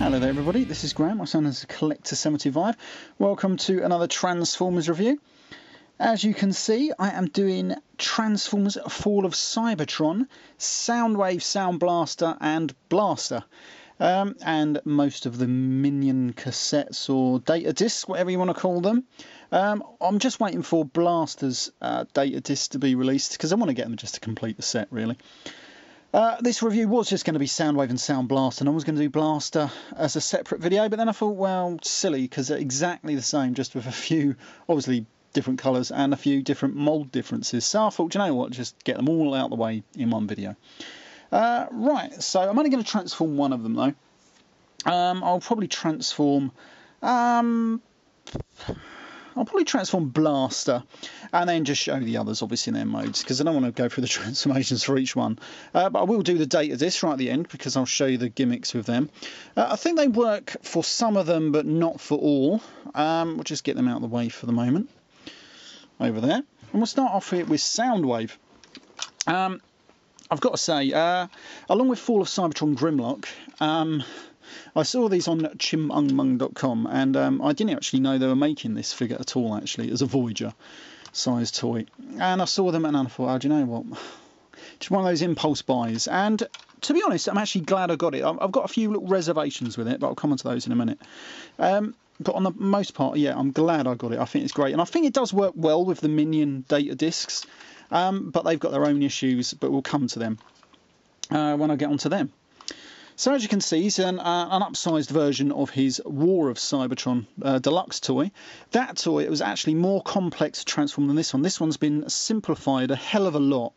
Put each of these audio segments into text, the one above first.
Hello there everybody, this is Graham, my son is Collector75. Welcome to another Transformers review. As you can see, I am doing Transformers Fall of Cybertron, Soundwave, Soundblaster and Blaster. And most of the Minion cassettes or data discs, whatever you want to call them. I'm just waiting for Blaster's data disc to be released because I want to get them just to complete the set really. This review was just going to be Soundwave and Soundblaster, and I was going to do Blaster as a separate video, but then I thought, well, silly, because they're exactly the same, just with a few, obviously, different colours and a few different mould differences. So I thought, do you know what, just get them all out of the way in one video. Right, so I'm only going to transform one of them, though. I'll probably transform Blaster, and then just show the others, obviously, in their modes, because I don't want to go through the transformations for each one. But I will do the data disc right at the end, because I'll show you the gimmicks with them. I think they work for some of them, but not for all. We'll just get them out of the way for the moment. Over there. And we'll start off here with Soundwave. I've got to say, along with Fall of Cybertron Grimlock, I saw these on chimungmung.com, and I didn't actually know they were making this figure at all, actually, as a Voyager size toy. And I saw them and I thought, oh, do you know what? Just one of those impulse buys. And to be honest, I'm actually glad I got it. I've got a few little reservations with it, but I'll come on to those in a minute. But on the most part, yeah, I'm glad I got it. I think it's great. And I think it does work well with the Minion data discs, but they've got their own issues, but we'll come to them when I get onto them. So as you can see, he's an upsized version of his War of Cybertron deluxe toy. That toy, it was actually more complex to transform than this one. This one's been simplified a hell of a lot,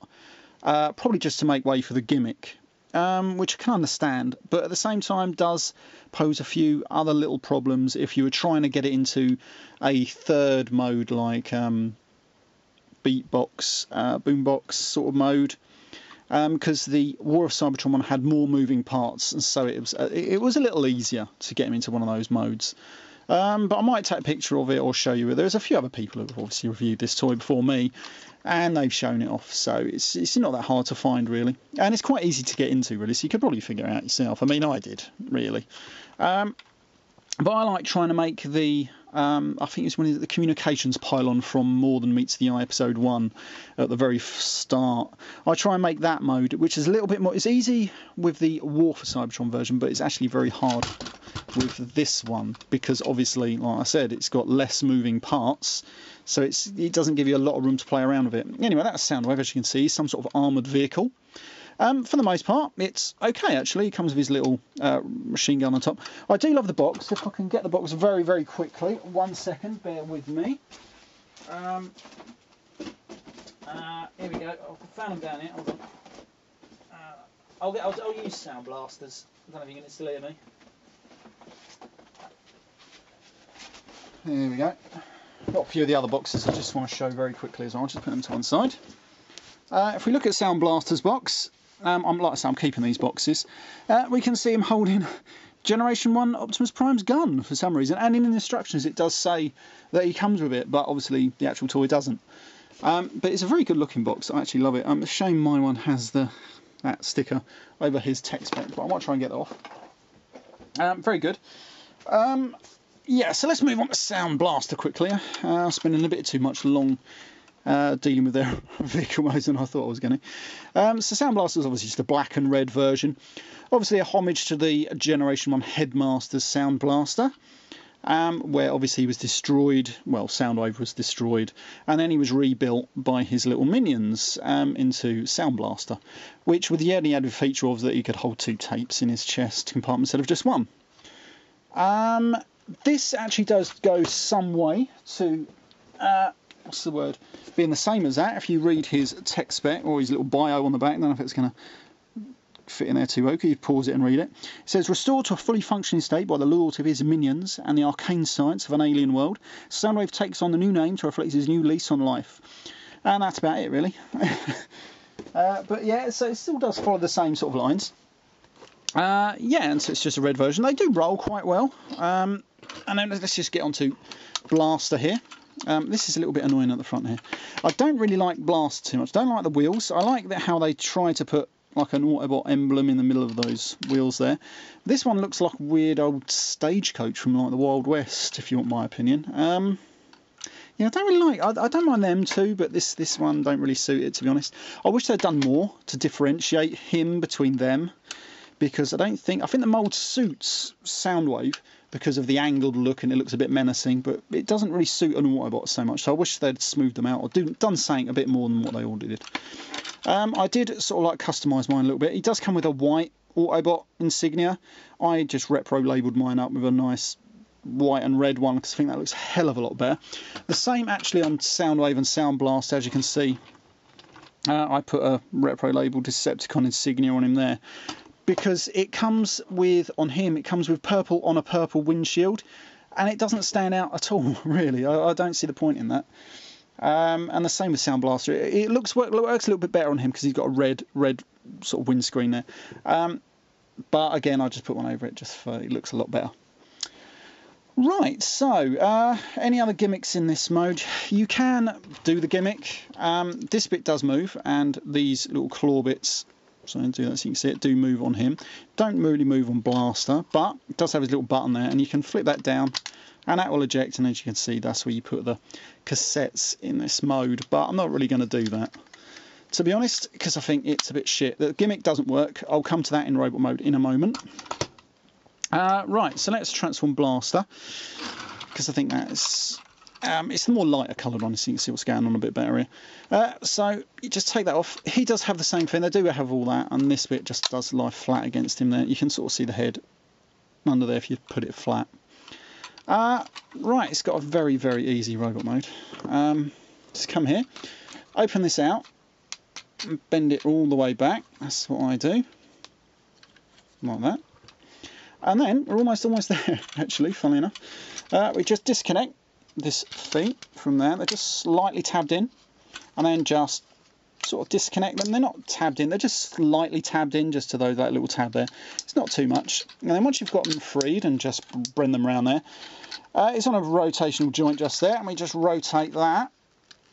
probably just to make way for the gimmick, which I can understand, but at the same time does pose a few other little problems if you were trying to get it into a third mode like beatbox, boombox sort of mode. Because the War of Cybertron one had more moving parts, and so it was a little easier to get him into one of those modes. But I might take a picture of it or show you it. There's a few other people who have obviously reviewed this toy before me, and they've shown it off, so it's not that hard to find really, and it's quite easy to get into really, so you could probably figure it out yourself. I mean, I did really. But I like trying to make the, I think it's when the communications pylon from More Than Meets the Eye episode 1 at the very start. I try and make that mode, which is a little bit more, it's easy with the War for Cybertron version, but it's actually very hard with this one, because obviously, like I said, it's got less moving parts, so it doesn't give you a lot of room to play around with it. Anyway, that's Soundwave, as you can see, some sort of armoured vehicle. For the most part, it's okay actually. It comes with his little machine gun on top. I do love the box. If I can get the box very, very quickly. 1 second, bear with me. Here we go. I found them down here. Hold on. I'll use sound blasters. I don't know if you can still hear me. Here we go. Got a few of the other boxes I just want to show very quickly as well. I'll just put them to one side. If we look at Sound Blaster's box, like I say, I'm keeping these boxes. We can see him holding Generation 1 Optimus Prime's gun for some reason, and in the instructions it does say that he comes with it, but obviously the actual toy doesn't. But it's a very good looking box. I actually love it. It's a shame my one has that sticker over his tech spec, but I might try and get that off. Very good. Yeah, so let's move on to Sound Blaster quickly. I'm spending a bit too much dealing with their vehicle modes than I thought I was going to. So Sound Blaster is obviously just a black and red version. Obviously a homage to the Generation 1 Headmaster's Sound Blaster, where obviously he was destroyed, well, Soundwave was destroyed, and then he was rebuilt by his little minions into Sound Blaster, which with the only added feature of that he could hold 2 tapes in his chest compartment instead of just one. This actually does go some way to what's the word? Being the same as that. If you read his tech spec or his little bio on the back, I don't know if it's going to fit in there too well. You pause it and read it. It says, restored to a fully functioning state by the loyalty of his minions and the arcane science of an alien world, Soundwave takes on the new name to reflect his new lease on life. And that's about it, really. But yeah, so it still does follow the same sort of lines. Yeah, and so it's just a red version. They do roll quite well. And then let's just get on to Blaster here. This is a little bit annoying at the front here. I don't really like Blaster too much. I don't like the wheels. I like how they try to put like an Autobot emblem in the middle of those wheels there. This one looks like a weird old stagecoach from like the Wild West, if you want my opinion. Yeah, I don't really like. I don't mind them too, but this one don't really suit it, to be honest. I wish they'd done more to differentiate him between them, because I think the mould suits Soundwave because of the angled look and it looks a bit menacing, but it doesn't really suit an Autobot so much. So I wish they'd smoothed them out or done something a bit more than what they already did. I did sort of like customise mine a little bit. He does come with a white Autobot insignia. I just repro labelled mine up with a nice white and red one because I think that looks a hell of a lot better. The same actually on Soundwave and Soundblaster, as you can see. I put a repro labelled Decepticon insignia on him there, because it comes with, on him, it comes with purple on a purple windshield, and it doesn't stand out at all, really. I don't see the point in that. And the same with Soundblaster. It works a little bit better on him because he's got a red sort of windscreen there. But again, I just put one over it just for it looks a lot better. Right, so any other gimmicks in this mode? You can do the gimmick. This bit does move, and these little claw bits, so I'll do that so you can see it, do move on him. Don't really move on Blaster, but it does have his little button there, and you can flip that down, and that will eject, and as you can see, that's where you put the cassettes in this mode. But I'm not really going to do that, to be honest, because I think it's a bit shit. The gimmick doesn't work. I'll come to that in robot mode in a moment. Right, so let's transform Blaster, because I think that's it's the more lighter coloured one, so you can see what's going on a bit better here. So you just take that off. He does have the same thing. They do have all that, and this bit just does lie flat against him there. You can sort of see the head under there if you put it flat. Right, it's got a very, very easy robot mode. Just come here, open this out, and bend it all the way back. That's what I do, like that. And then we're almost there, actually, funnily enough. We just disconnect this feet from there. They're just slightly tabbed in, and then just sort of disconnect them. They're not tabbed in, they're just slightly tabbed in, just to that little tab there. It's not too much. And then once you've got them freed and just bring them around there, it's on a rotational joint just there, and we just rotate that.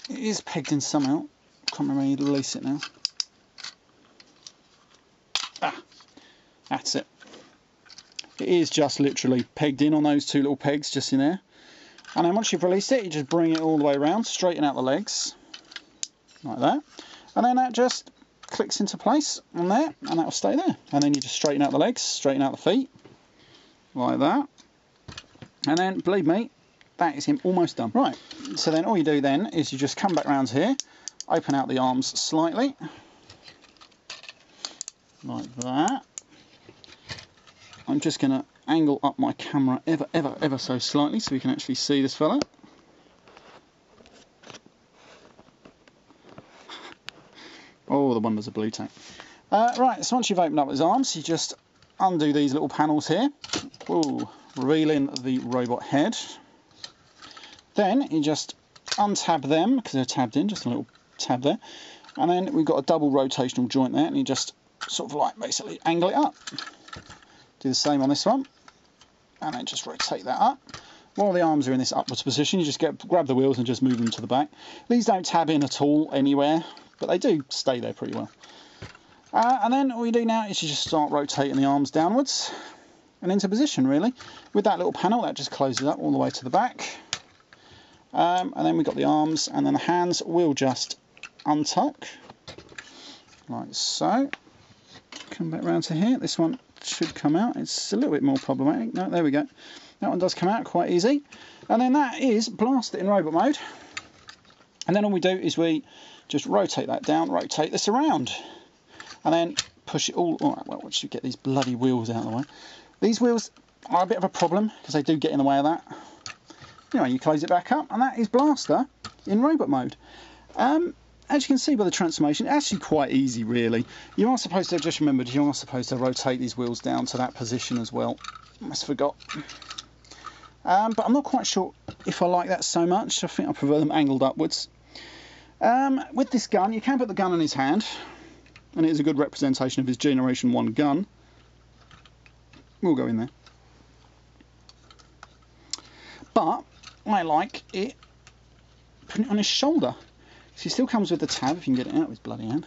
It is pegged in somehow. Can't remember how to release it now. That's it. It is just literally pegged in on those two little pegs just in there. And then once you've released it, you just bring it all the way around, straighten out the legs, like that. And then that just clicks into place on there, and that will stay there. And then you just straighten out the legs, straighten out the feet, like that. And then, believe me, that is him almost done. Right, so then all you do then is you just come back round here, open out the arms slightly, like that. I'm just going to angle up my camera ever so slightly so we can actually see this fella. Oh, the wonders of blue tack. Right, so once you've opened up his arms, you just undo these little panels here. Ooh, revealing the robot head. Then you just untab them, because they're tabbed in, just a little tab there. And then we've got a double rotational joint there, and you just sort of like basically angle it up. Do the same on this one, and then just rotate that up. While the arms are in this upwards position, you just grab the wheels and just move them to the back. These don't tab in at all anywhere, but they do stay there pretty well. And then all you do now is you just start rotating the arms downwards and into position, really. With that little panel, that just closes up all the way to the back. And then we've got the arms, and then the hands will just untuck, like so. Come back round to here. This one should come out. It's a little bit more problematic. No, there we go. That one does come out quite easy. And then that is Blast It in robot mode. And then all we do is we just rotate that down, rotate this around, and then push it all. All right, well, once you get these bloody wheels out of the way. These wheels are a bit of a problem because they do get in the way of that. Anyway, you close it back up, and that is Blaster in robot mode. As you can see by the transformation, it's actually quite easy, really. You are supposed to, just remembered, you are supposed to rotate these wheels down to that position as well. Almost forgot. But I'm not quite sure if I like that so much. I think I prefer them angled upwards. With this gun, you can put the gun in his hand, and it is a good representation of his Generation 1 gun. We'll go in there. But I like it putting it on his shoulder. So he still comes with the tab, if you can get it out of his bloody hand.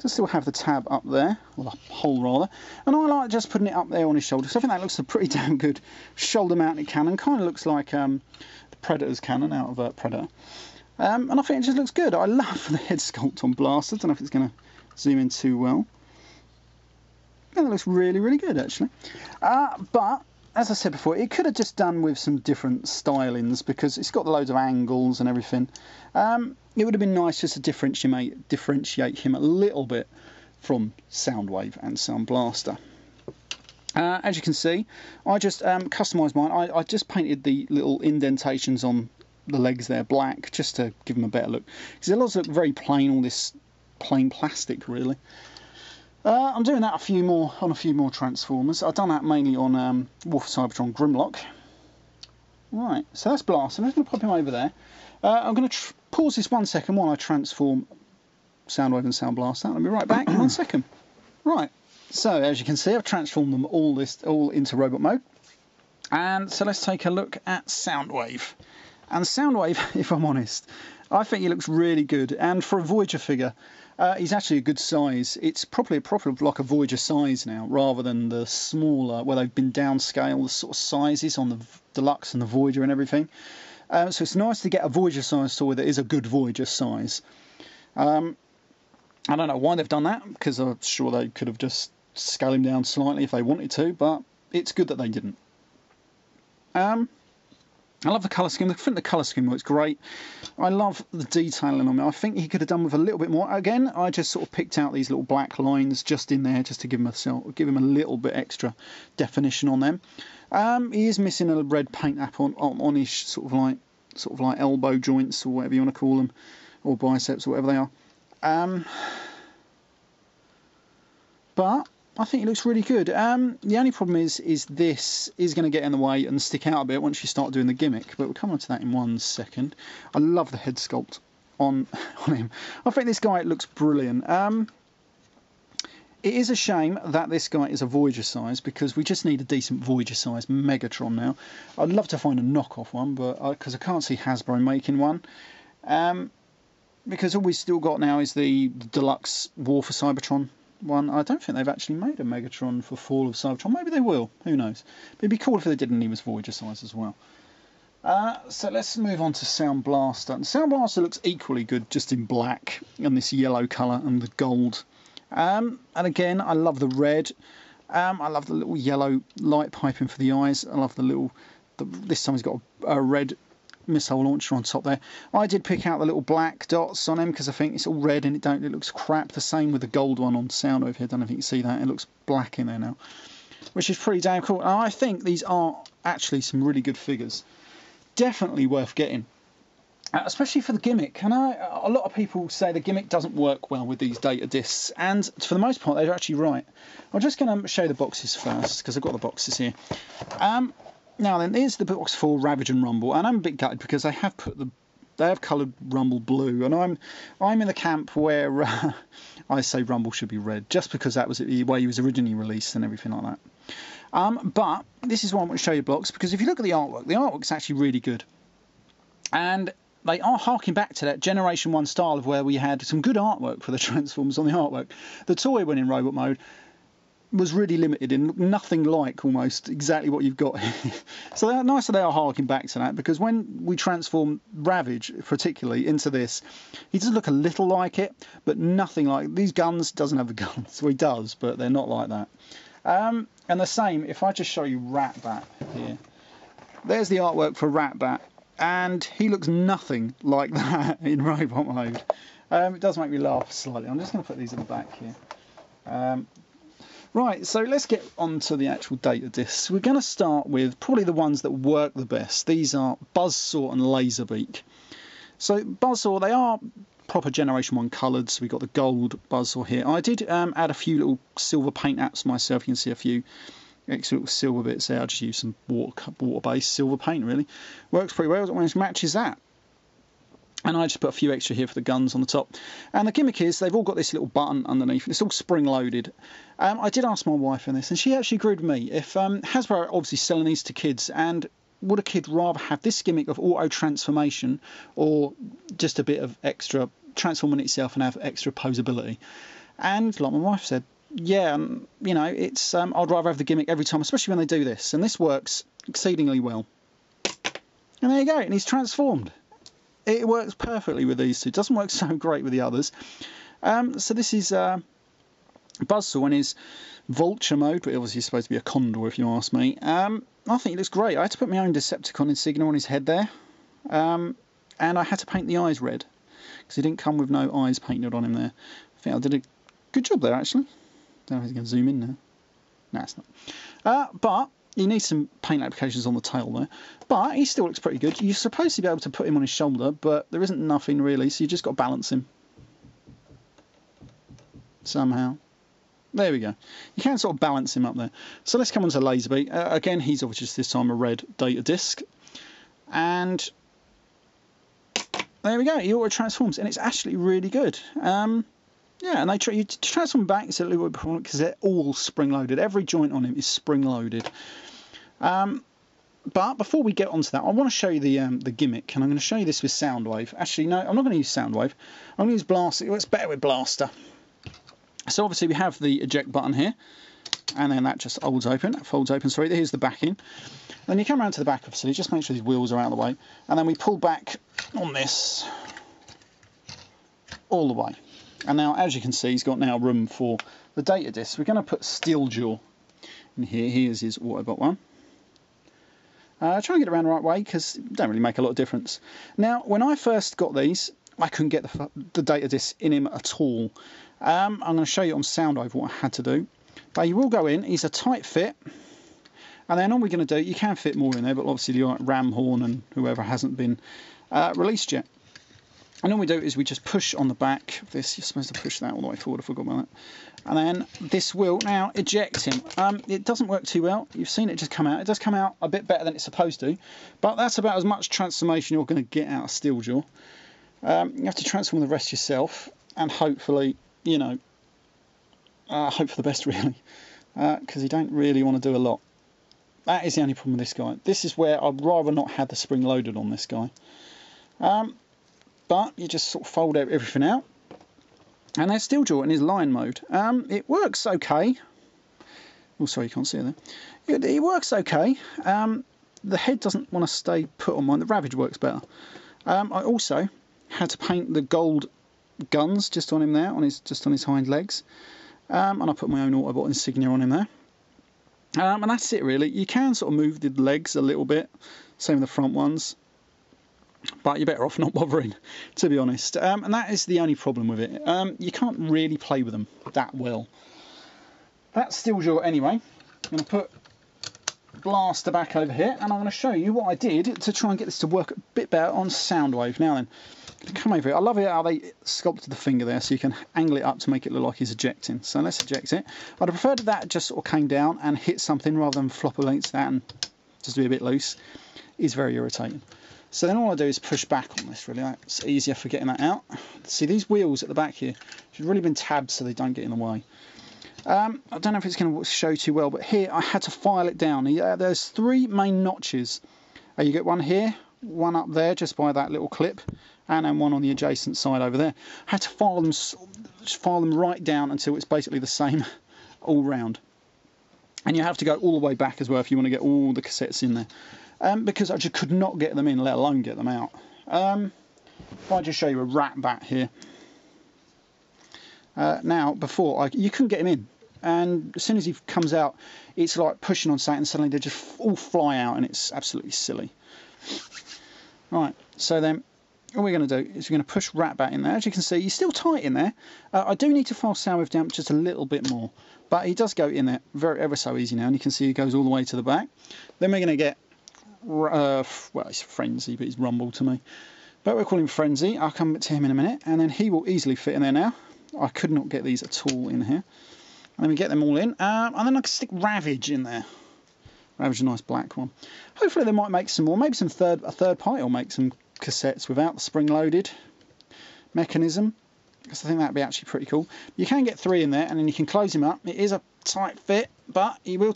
to still have the tab up there, or the hole rather, and I like just putting it up there on his shoulder, so I think that looks a pretty damn good shoulder mounted cannon. Kind of looks like the Predator's cannon out of Predator, and I think it just looks good. I love the head sculpt on Blaster. I don't know if it's going to zoom in too well. Yeah, that looks really, really good actually. But as I said before, it could have just done with some different stylings because it's got loads of angles and everything. It would have been nice just to differentiate him a little bit from Soundwave and Soundblaster. As you can see, I just customised mine. I just painted the little indentations on the legs there black just to give them a better look. Because they look very plain, all this plain plastic really. I'm doing that on a few more Transformers. I've done that mainly on Wolf Cybertron Grimlock. Right, so that's Blast. I'm just going to pop him over there. I'm going to pause this 1 second while I transform Soundwave and Soundblaster. I'll be right back in 1 second. Right, so as you can see, I've transformed them all into robot mode. And so let's take a look at Soundwave. And Soundwave, if I'm honest, I think he looks really good. And for a Voyager figure, he's actually a good size. It's probably like a Voyager size now, rather than the smaller, where they've been downscaled, the sort of sizes on the Deluxe and the Voyager and everything. So it's nice to get a Voyager size toy that is a good Voyager size. I don't know why they've done that, because I'm sure they could have just scaled him down slightly if they wanted to, but it's good that they didn't. I love the colour scheme. I think the colour scheme looks great. I love the detailing on it. I think he could have done with a little bit more. Again, I just sort of picked out these little black lines just in there, just to give him a little bit extra definition on them. He is missing a red paint app on his sort of like elbow joints, or whatever you want to call them, or biceps, or whatever they are. But I think it looks really good. The only problem is this is going to get in the way and stick out a bit once you start doing the gimmick, but we'll come on to that in 1 second. I love the head sculpt on him. I think this guy looks brilliant. It is a shame that this guy is a Voyager size, because we just need a decent Voyager size Megatron now. I'd love to find a knockoff one, but because I can't see Hasbro making one. Because all we've still got now is the Deluxe War for Cybertron one. I don't think they've actually made a Megatron for Fall of Cybertron. Maybe they will, who knows. But it'd be cool if they did and he was Voyager size as well. So let's move on to Soundblaster. And Soundblaster looks equally good, just in black and this yellow colour and the gold. And again, I love the red. I love the little yellow light piping for the eyes. I love this time he's got a red missile launcher on top there. I did pick out the little black dots on him because I think it's all red and it looks crap. The same with the gold one on Soundwave here. I don't know if you can see that. It looks black in there now, which is pretty damn cool. And I think these are actually some really good figures. Definitely worth getting, especially for the gimmick. And a lot of people say the gimmick doesn't work well with these data discs, and for the most part they're actually right. I'm just going to show you the boxes first because I've got the boxes here. Now then, here's the box for Ravage and Rumble, and I'm a bit gutted because they have coloured Rumble blue, and I'm in the camp where I say Rumble should be red, just because that was the way he was originally released and everything like that. But this is why I want to show you blocks, because if you look at the artwork's actually really good, and they are harking back to that Generation 1 style of where we had some good artwork for the Transformers on the artwork. The toy, when in robot mode, was really limited and nothing like almost exactly what you've got here. So they're nice that they are harking back to that, because when we transform Ravage particularly into this, he does look a little like it, but nothing like these guns. Doesn't have the guns. Well, he does, but they're not like that. And the same, if I just show you Ratbat here, there's the artwork for Ratbat, and he looks nothing like that in robot mode. It does make me laugh slightly. I'm just going to put these at the back here. Right, so let's get on to the actual data discs. We're going to start with probably the ones that work the best. These are Buzzsaw and Laserbeak. So Buzzsaw, they are proper Generation 1 coloured, so we've got the gold Buzzsaw here. I did add a few little silver paint apps myself. You can see a few extra little silver bits there. I just used some water-based silver paint, really. Works pretty well when it matches that. And I just put a few extra here for the guns on the top. And the gimmick is they've all got this little button underneath. It's all spring-loaded. I did ask my wife on this, and she actually agreed with me. If Hasbro are obviously selling these to kids, and would a kid rather have this gimmick of auto-transformation or just a bit of extra transforming itself and have extra posability? And like my wife said, yeah, you know, it's I'd rather have the gimmick every time, especially when they do this, and this works exceedingly well. And there you go, and he's transformed. It works perfectly with these two. It doesn't work so great with the others. So this is Buzzsaw in his vulture mode, but obviously he's supposed to be a condor if you ask me. I think he looks great. I had to put my own Decepticon insignia on his head there, and I had to paint the eyes red because he didn't come with no eyes painted on him there. I think I did a good job there actually. Don't know if he's going to zoom in now. No, it's not. But you need some paint applications on the tail there. But he still looks pretty good. You're supposed to be able to put him on his shoulder, but there isn't nothing really, so you just got to balance him somehow. There we go. You can sort of balance him up there. So let's come on to Laserbeak. Again, he's obviously just this time a red data disc. And there we go. He auto transforms, and it's actually really good. Yeah, and you transform back, it's a little bit problem because they're all spring-loaded. Every joint on him is spring-loaded. But before we get onto that, I want to show you the gimmick, and I'm going to show you this with Soundwave. Actually, no, I'm not going to use Soundwave. I'm going to use Blaster. It's better with Blaster. So obviously we have the eject button here, and then that just folds open. Sorry, here's the backing. Then you come around to the back, obviously, just make sure these wheels are out of the way, and then we pull back on this all the way. And now, as you can see, he's got now room for the data disc. We're going to put Steeljaw in here. Here's his Autobot one. Try and get it around the right way because it don't really make a lot of difference. Now, when I first got these, I couldn't get the data disc in him at all. I'm going to show you on Soundwave what I had to do. But you will go in. He's a tight fit. And then all we're going to do, you can fit more in there, but obviously the ram horn and whoever hasn't been released yet. And all we do is we just push on the back of this. You're supposed to push that all the way forward. I forgot about that. And then this will now eject him. It doesn't work too well. You've seen it just come out. It does come out a bit better than it's supposed to. But that's about as much transformation you're going to get out of Steeljaw. You have to transform the rest yourself. And hopefully, you know, hope for the best really. Because you don't really want to do a lot. That is the only problem with this guy. This is where I'd rather not have the spring loaded on this guy. But you just sort of fold everything out. And there's Steeljaw in his line mode. It works okay. Oh, sorry, you can't see it there. It works okay. The head doesn't want to stay put on mine. The Ravage works better. I also had to paint the gold guns just on him there, just on his hind legs. And I put my own Autobot insignia on him there. And that's it really. You can sort of move the legs a little bit. Same with the front ones. But you're better off not bothering, to be honest. And that is the only problem with it. You can't really play with them that well. That's Steeljaw anyway. I'm going to put Blaster back over here, and I'm going to show you what I did to try and get this to work a bit better on Soundwave. Now then, I'm going to come over here. I love it how they sculpted the finger there, so you can angle it up to make it look like he's ejecting. So let's eject it. I'd have preferred that just sort of came down and hit something rather than flop against that and just be a bit loose. It's very irritating. So then all I do is push back on this really. It's easier for getting that out. See these wheels at the back here should really been tabbed so they don't get in the way. I don't know if it's going to show too well, but here I had to file it down. There's three main notches. You get one here, one up there just by that little clip, and then one on the adjacent side over there. I had to file them right down until it's basically the same all round. And you have to go all the way back as well if you want to get all the cassettes in there. Because I just could not get them in, let alone get them out. If I just show you a rat bat here. Now, before, you couldn't get him in. And as soon as he comes out, it's like pushing on something and suddenly they just all fly out and it's absolutely silly. Right, so then all we're going to do is we're going to push rat bat in there. As you can see, he's still tight in there. I do need to file Soundwave down just a little bit more. But he does go in there ever so easy now. And you can see he goes all the way to the back. Then we're going to get... well, it's Frenzy, but he's Rumble to me. But we'll call him Frenzy. I'll come to him in a minute, and then he will easily fit in there now. I could not get these at all in here. And then we get them all in, and then I can stick Ravage in there. Ravage, a nice black one. Hopefully they might make some more. Maybe a third party will make some cassettes without the spring-loaded mechanism, because I think that'd be actually pretty cool. You can get 3 in there, and then you can close him up. It is a tight fit, but he will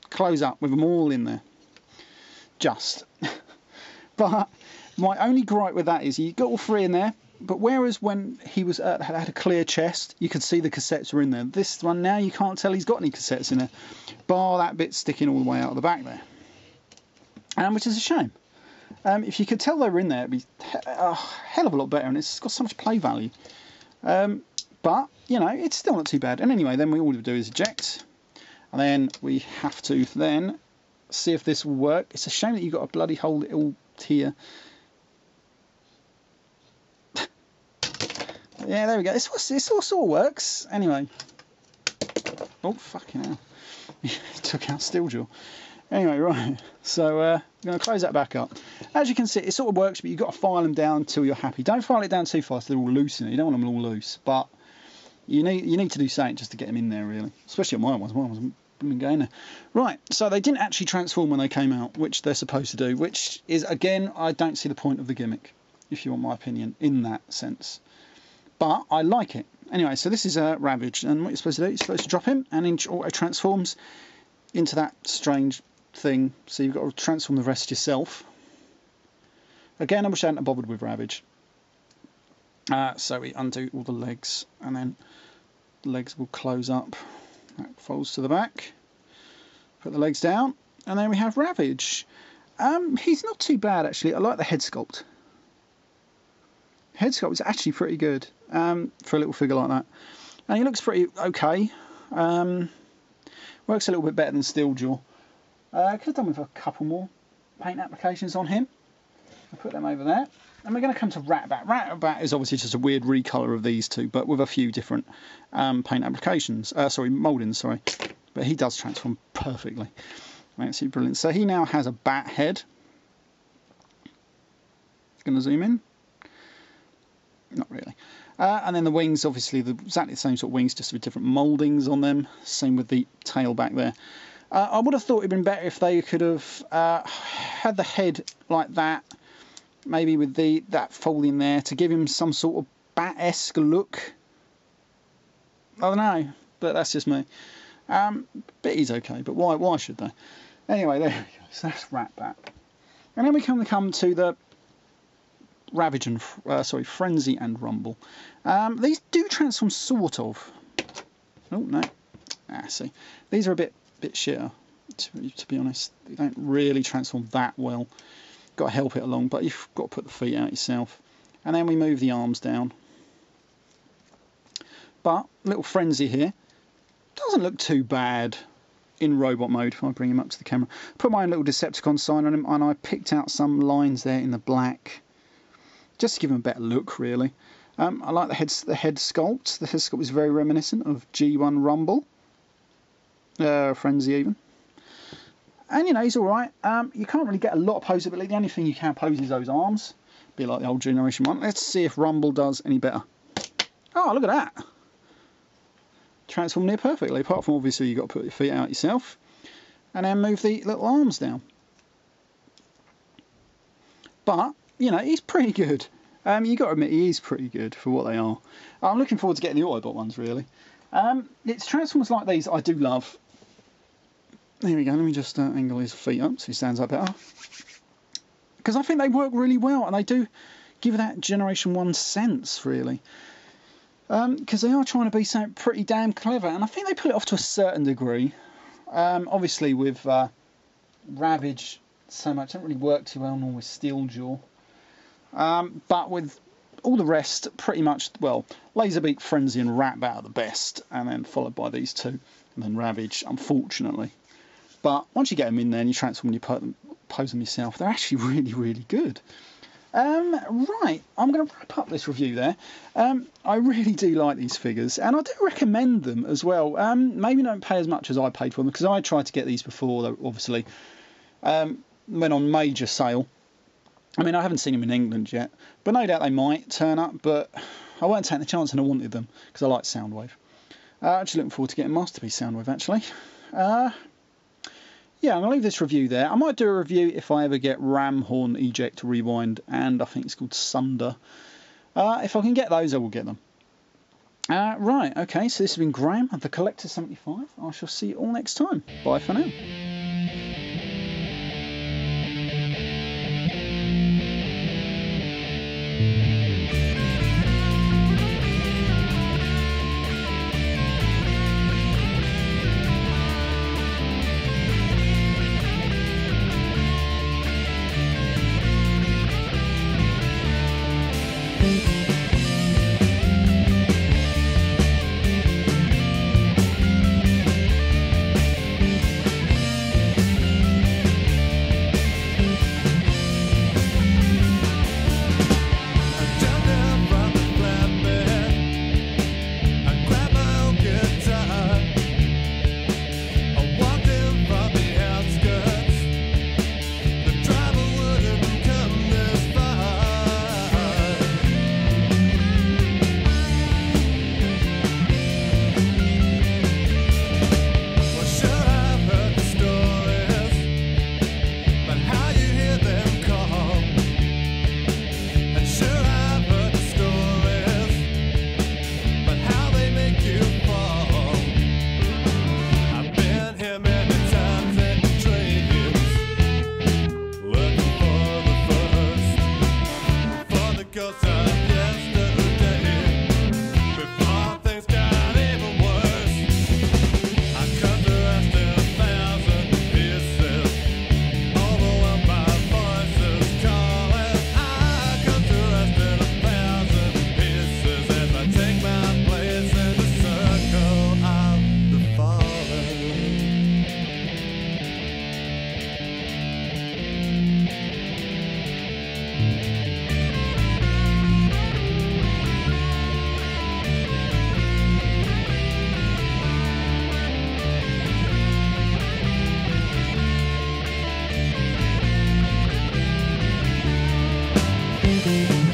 close up with them all in there. Just. But my only gripe with that is you've got all 3 in there, But whereas when he was had a clear chest, you could see the cassettes were in there. This one now, you can't tell he's got any cassettes in there, bar that bit sticking all the way out of the back there, which is a shame. If you could tell they were in there, it'd be a hell of a lot better, and it's got so much play value. But you know, it's still not too bad. And anyway, then all we do is eject, and then we have to then see if this will work. It's a shame that you've got a bloody whole little tier. Yeah, there we go. This all sort of works. Anyway. Oh, fucking hell. He took out Steeljaw. Anyway, right. So, I'm going to close that back up. As you can see, it sort of works, but you've got to file them down until you're happy. Don't file it down too fast, they're all loose in it. You don't want them all loose. But you need to do something just to get them in there, really. Especially on my ones. Mine wasn't going there. Right, so they didn't actually transform when they came out, which they're supposed to do, which is, again, I don't see the point of the gimmick, if you want my opinion, in that sense. But I like it. Anyway, so this is Ravage, and what you're supposed to do, you're supposed to drop him, and it auto transforms into that strange thing. So you've got to transform the rest yourself. Again, I wish I hadn't bothered with Ravage. So we undo all the legs, and then the legs will close up. That folds to the back. Put the legs down, and then we have Ravage. He's not too bad, actually. I like the head sculpt. Head sculpt is actually pretty good for a little figure like that, and he looks pretty okay. Works a little bit better than Steeljaw. Could have done with a couple more paint applications on him. I'll put them over there, and we're going to come to Ratbat. Ratbat is obviously just a weird recolour of these two, but with a few different paint applications. Sorry, mouldings. Sorry, but he does transform perfectly. Absolutely brilliant. So he now has a bat head. Going to zoom in. Not really. And then the wings, obviously, exactly the same sort of wings, just with different mouldings on them. Same with the tail back there. I would have thought it'd been better if they could have had the head like that, maybe with that folding there, to give him some sort of bat-esque look. I don't know, but that's just me. But he's okay, but why should they? Anyway, there we go. So that's Ratbat. And then we come to the Ravage and Frenzy and Rumble. These do transform sort of. Oh no, see, these are a bit shitter. To be honest, they don't really transform that well. Got to help it along, but you've got to put the feet out yourself. And then we move the arms down. But little Frenzy here doesn't look too bad in robot mode. If I bring him up to the camera, put my own little Decepticon sign on him, and I picked out some lines there in the black, just to give him a better look, really. I like the head sculpt. The head sculpt is very reminiscent of G1 Rumble, Frenzy even. And you know, he's all right. You can't really get a lot of posability. The only thing you can pose is those arms, be like the old generation one. Let's see if Rumble does any better. Oh, look at that! Transform near perfectly. Apart from obviously you've got to put your feet out yourself, and then move the little arms down. But you know, he's pretty good. You got to admit, he is pretty good for what they are. I'm looking forward to getting the Autobot ones, really. It's transformers like these I do love. There we go. Let me just angle his feet up so he stands up better. Because I think they work really well, and they do give that Generation 1 sense, really. Because they are trying to be something pretty damn clever, and I think they pull it off to a certain degree. Obviously, with Ravage, so much doesn't really work too well, nor with Steeljaw. But with all the rest, pretty much, well, Laserbeak, Frenzy and Ratbat are the best, and then followed by these two, and then Ravage, unfortunately. But once you get them in there and you transform and you pose them yourself, they're actually really, really good. Right, I'm going to wrap up this review there. I really do like these figures, and I do recommend them as well. Maybe don't pay as much as I paid for them, because I tried to get these before, they obviously went on major sale. I mean, I haven't seen them in England yet, but no doubt they might turn up, but I won't take the chance, and I wanted them, because I like Soundwave. Actually looking forward to getting Masterpiece Soundwave, actually. Yeah, I'm going to leave this review there. I might do a review if I ever get Ram, Horn, Eject, Rewind, and I think it's called Sunder. If I can get those, I will get them. Right, okay, so this has been Graham of the Collector 75. I shall see you all next time. Bye for now. Soundwave.